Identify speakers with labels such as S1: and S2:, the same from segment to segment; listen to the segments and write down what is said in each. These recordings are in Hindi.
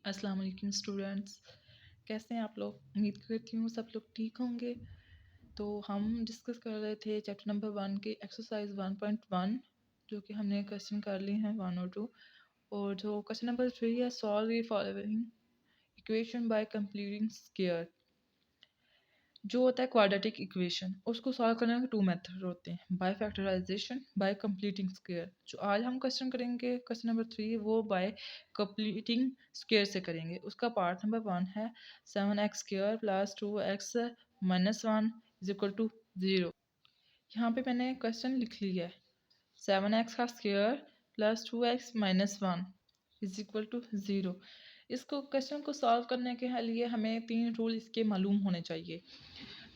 S1: अस्सलाम वालेकुम स्टूडेंट्स, कैसे हैं आप लोग? उम्मीद करती हूँ सब लोग ठीक होंगे। तो हम डिस्कस कर रहे थे चैप्टर नंबर 1 के एक्सरसाइज 1.1, जो कि हमने क्वेश्चन कर लिए हैं 1 और 2। और जो क्वेश्चन नंबर 3 है, solve the following equation by completing square. जो होता है क्वाड्रेटिक इक्वेशन, उसको सॉल्व करने के 2 मेथड होते हैं, by factorisation, by completing square. जो आज हम क्वेश्चन करेंगे क्वेश्चन नंबर 3, वो बाय कंप्लीटिंग स्क्वायर से करेंगे। उसका पार्ट नंबर 1 है 7x² plus 2x minus 1 is equal to 0। यहाँ पे मैंने क्वेश्चन लिख लिया है 7x का square plus 2x minus 1 is equal to 0। इसको क्वेश्चन को सॉल्व करने के लिए हमें 3 रूल इसके मालूम होने चाहिए।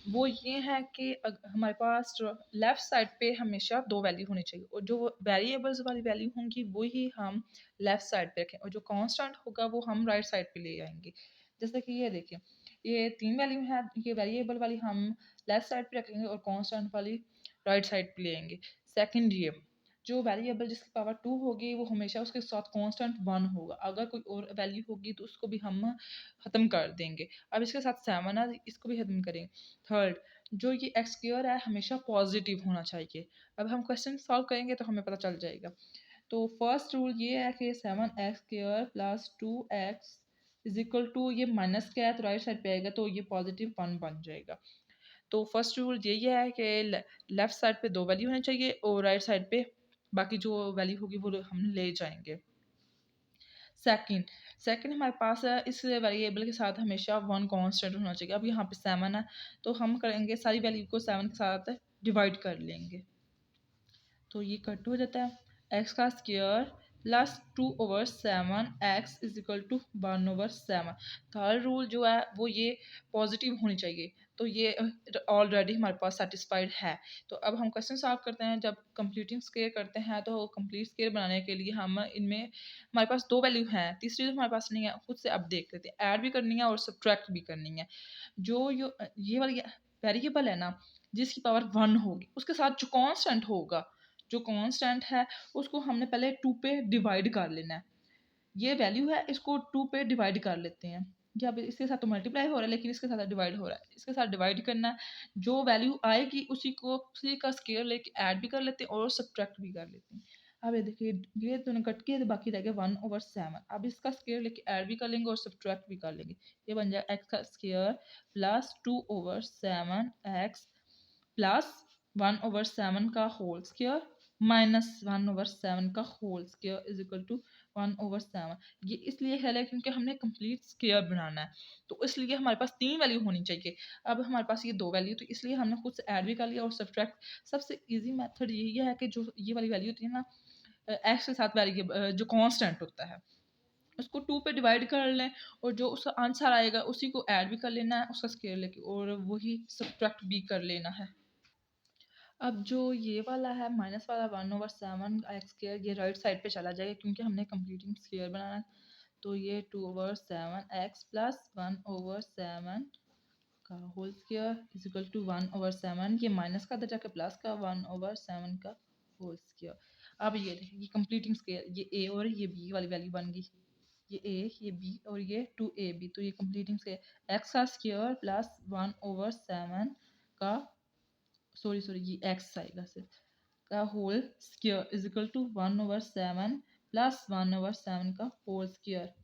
S1: वो ये है कि हमारे पास लेफ़्ट साइड पे हमेशा 2 वैल्यू होनी चाहिए, और जो वेरिएबल्स वाली वैल्यू होंगी वही हम लेफ़्ट साइड पे रखें, और जो कांस्टेंट होगा वो हम राइट साइड पे ले आएंगे। जैसे कि ये देखिए, ये 3 वैल्यू है, ये वेरिएबल वाली हम लेफ़्ट साइड पे रखेंगे और कांस्टेंट वाली राइट साइड पे ले आएंगे। सेकंड, ये जो वेरिएबल जिसकी पावर 2 होगी वो हमेशा उसके साथ कांस्टेंट 1 होगा। अगर कोई और वैल्यू होगी तो उसको भी हम ख़त्म कर देंगे। अब इसके साथ 7 है, इसको भी ख़त्म करेंगे। थर्ड, जो ये एक्स स्क्वायर है हमेशा पॉजिटिव होना चाहिए। अब हम क्वेश्चन सॉल्व करेंगे तो हमें पता चल जाएगा। तो फर्स्ट रूल ये है कि 7x² plus 2x is equal to, ये माइनस क्या है तो राइट साइड पे आएगा तो ये पॉजिटिव 1 बन जाएगा। तो फर्स्ट रूल यही है कि लेफ्ट साइड पे 2 वैल्यू होनी चाहिए और राइट साइड पे बाकी जो वैल्यू होगी वो हम ले जाएंगे। सेकंड, हमारे पास है, इस वेरिएबल के साथ हमेशा 1 कांस्टेंट होना चाहिए। अब यहाँ पे 7 है तो हम करेंगे सारी वैल्यू को 7 के साथ डिवाइड कर लेंगे, तो ये कट हो जाता है। एक्स का square plus 2/7 x is equal to 1/7। Third rule जो है वो ये पॉजिटिव होनी चाहिए, तो ये ऑलरेडी हमारे पास सेटिस्फाइड है। तो अब हम क्वेश्चन सॉल्व करते हैं। जब कंप्लीटिंग स्क्वायर करते हैं तो कंप्लीट स्क्वायर बनाने के लिए हम इनमें हमारे पास 2 वैल्यू हैं, तीसरी तो हमारे पास नहीं है, खुद से अब देख लेते हैं। ऐड भी करनी है और सब्ट्रैक्ट भी करनी है। जो ये वाली वेरिएबल है ना, जिसकी पावर 1 होगी उसके साथ जो कांस्टेंट होगा, जो कांस्टेंट है उसको हमने पहले 2 पे डिवाइड कर लेना है। ये वैल्यू है, इसको 2 पे डिवाइड कर लेते हैं। या इसके साथ तो मल्टीप्लाई हो रहा है लेकिन इसके साथ डिवाइड हो रहा है, इसके साथ डिवाइड करना है। जो वैल्यू आएगी उसी का स्क्वायर लेके ऐड भी कर लेते हैं और सब्ट्रैक्ट भी कर लेते हैं। अब ये देखिए, ये दोनों कट के तो बाकी रह गया 1/7। अब इसका स्क्वायर लेके ऐड भी कर लेंगे और सब्ट्रैक्ट भी कर लेंगे। ये बन जाएगा एक्स का स्क्वायर प्लस 2/7 एक्स प्लस 1/7 का होल स्क्वायर माइनस 1/7 का whole square is equal to 1/7। ये इसलिए है क्योंकि हमने कंप्लीट स्क्वायर बनाना है, तो इसलिए हमारे पास 3 वैल्यू होनी चाहिए। अब हमारे पास ये 2 वैल्यू, तो इसलिए हमने खुद से ऐड भी कर लिया और सब्ट्रैक्ट। सबसे इजी मेथड यही है कि जो ये वाली वैल्यू होती है ना, एक्स के साथ वेरिएबल जो कांस्टेंट होता है उसको 2 पे डिवाइड कर लें, और जो उसका आंसर आएगा उसी को ऐड भी कर लेना है उसका स्क्वायर लेके, और वही सब्ट्रैक्ट भी कर लेना है। अब जो ये वाला है माइनस वाला 1/7 एक्स स्क्वायर, ये राइट साइड पे चला जाएगा क्योंकि हमने कंप्लीटिंग स्क्वायर बनाना है। तो ये 2/7 एक्स प्लस 1/7 का whole square is equal to 1/7, ये माइनस का जाके प्लस का 1/7 का होल स्क्वायर। अब ये देखिए, ये कंप्लीटिंग स्क्वायर, ये ए और ये बी वाली वैल्यू बन गई। ये ए, ये बी और ये 2ab, तो ये कंप्लीटिंग स्क्वायर एक्स का स्क्वायर प्लस 1/7 का सॉरी ये एक्स आएगा सिर्फ का whole square is equal to 1/7 plus 1/7 का होल स्क्वायर।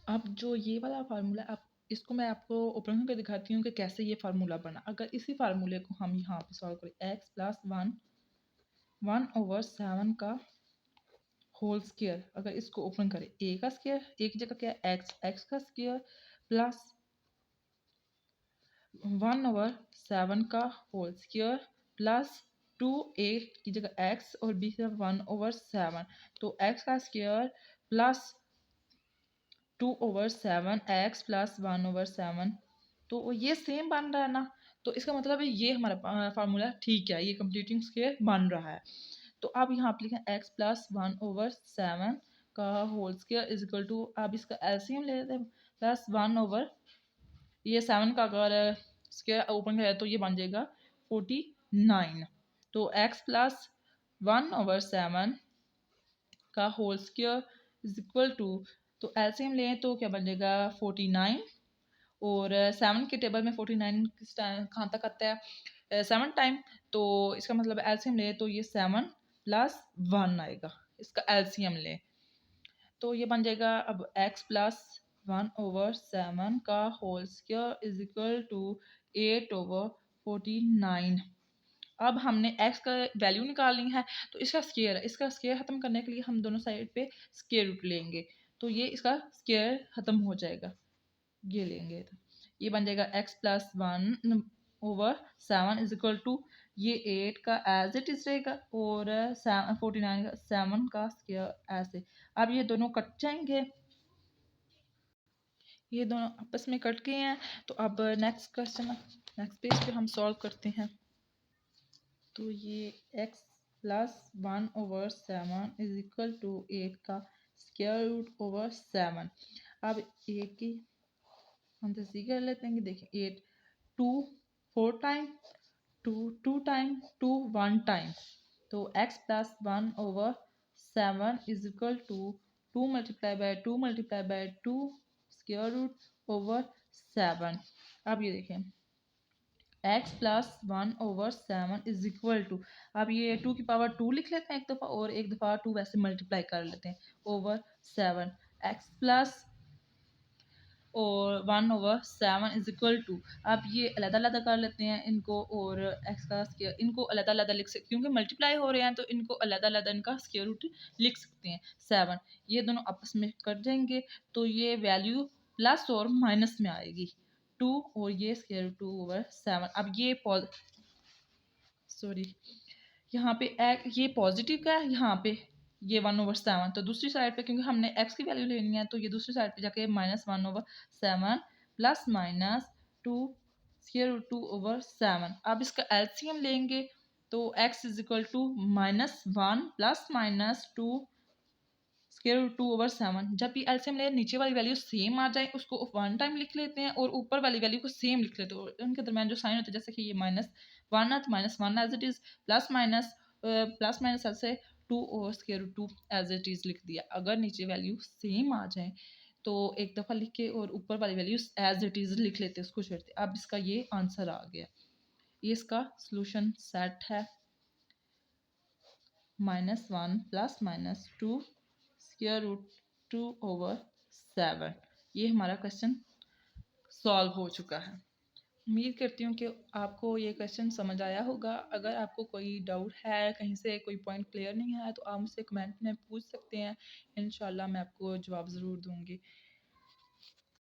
S1: अब जो ये वाला फार्मूला, अब इसको मैं आपको ओपन करके दिखाती हूँ कि कैसे ये फार्मूला बना। अगर इसी फार्मूले को हम यहाँ पे सॉल्व करें, एक्स प्लस 1/7 का होल स्क्वायर, अगर इसको ओपन करें, ए का स्क्वायर, एक जगह क्या है एक्स का स्क्वायर प्लस 1/7 का होल स्क्वायर प्लस 2a की जगह x और b की जगह 1/7, तो x का स्क्वायर प्लस 2/7 x प्लस 1/7, तो ये सेम बन रहा है ना। तो इसका मतलब है ये हमारा फार्मूला ठीक है, ये कंप्लीटिंग स्क्वायर बन रहा है। तो अब यहाँ पे लिखें x प्लस 1/7 का whole square is equal to, अब इसका एलसीएम ले लेते हैं, प्लस 1 ये 7 का अगर स्क्वायर ओपन किया तो ये बन जाएगा 49। तो x प्लस 1/7 का whole square is equal to तो एलसीएम लें तो क्या बन जाएगा 49, और 7 के टेबल में 49 किस टाइम कहाँ तक आता है 7 टाइम, तो इसका मतलब एलसीएम ले तो ये 7 प्लस 1 आएगा, इसका एलसीएम ले तो ये बन जाएगा अब x प्लस 1/7 का whole square is equal to 8/49। अब हमने x का वैल्यू निकालनी है, तो इसका स्क्वायर है, इसका स्क्वायर खत्म करने के लिए हम दोनों साइड पे स्क्वायर रूट लेंगे, तो ये इसका स्क्वायर खत्म हो जाएगा, ये लेंगे तो ये बन जाएगा x plus 1/7 is equal to ये 8 का एज इट इज रहेगा, और 49 का 7 का स्क्वायर ऐसे। अब ये दोनों कट जाएंगे, ये दोनों आपस में कट गए हैं। तो अब नेक्स्ट क्वेश्चन, नेक्स्ट पेज पे हम सॉल्व करते हैं। तो ये x plus 1/7 is equal to 8 का स्क्वायर रूट ओवर 7। अब 8 की हम तस्वीर कर लेते हैं कि देखिए 8 2 4 टाइम, 2 2 टाइम, 2 1 टाइम, तो x plus 1/7 is equal to 2 multiply by 2 multiply by 2 square root over 7। अब ये देखें x plus 1/7 is equal to, अब ये 2 की पावर 2 लिख लेते हैं एक दफ़ा, और एक दफ़ा 2 वैसे मल्टीप्लाई कर लेते हैं ओवर 7, x प्लस और 1/7 इज इक्वल टू, अब ये अलग-अलग कर लेते हैं इनको, और x का स्क्वायर इनको अलग-अलग लिख सकते क्योंकि मल्टीप्लाई हो रहे हैं, तो इनको अलग-अलग इनका स्क्वायर रूट लिख सकते हैं 7। ये दोनों आपस में कट जाएंगे, तो ये वैल्यू प्लस और माइनस में आएगी 2, और ये स्क्वायर रूट 2/7। अब ये सॉरी यहाँ पे ये पॉजिटिव का है, यहाँ पे ये 1/7, तो दूसरी साइड पे क्योंकि हमने x की वैल्यू लेनी है, तो ये दूसरी साइड पे जाके -1/7 प्लस माइनस 2 स्क्वायर रूट 2/7। अब इसका एलसीएम लेंगे, तो x is equal to -1 plus minus 2 square root 2/7। जब भी एलसीएम ले नीचे वाली वैल्यू सेम आ जाए उसको 1 टाइम लिख लेते हैं, और ऊपर वाली वैल्यू को सेम लिख लेते हैं, उनके दरमियान जो साइन होता है, जैसे कि ये -1 है तो -1 as it is, plus minus ऐसे 2 और square root 2 as it is लिख दिया। अगर नीचे वैल्यू सेम आ जाए तो एक दफ़ा लिख के और ऊपर वाली वैल्यू एज इट इज लिख लेते हैं, उसको छोड़ते। अब इसका ये आंसर आ गया, ये इसका सोल्यूशन सेट है -1 प्लस माइनस 2 स्क्वायर रूट 2/7। ये हमारा क्वेश्चन सॉल्व हो चुका है। उम्मीद करती हूँ कि आपको ये क्वेश्चन समझ आया होगा। अगर आपको कोई डाउट है, कहीं से कोई पॉइंट क्लियर नहीं आया, तो आप मुझसे कमेंट में पूछ सकते हैं। इंशाल्लाह मैं आपको जवाब ज़रूर दूँगी।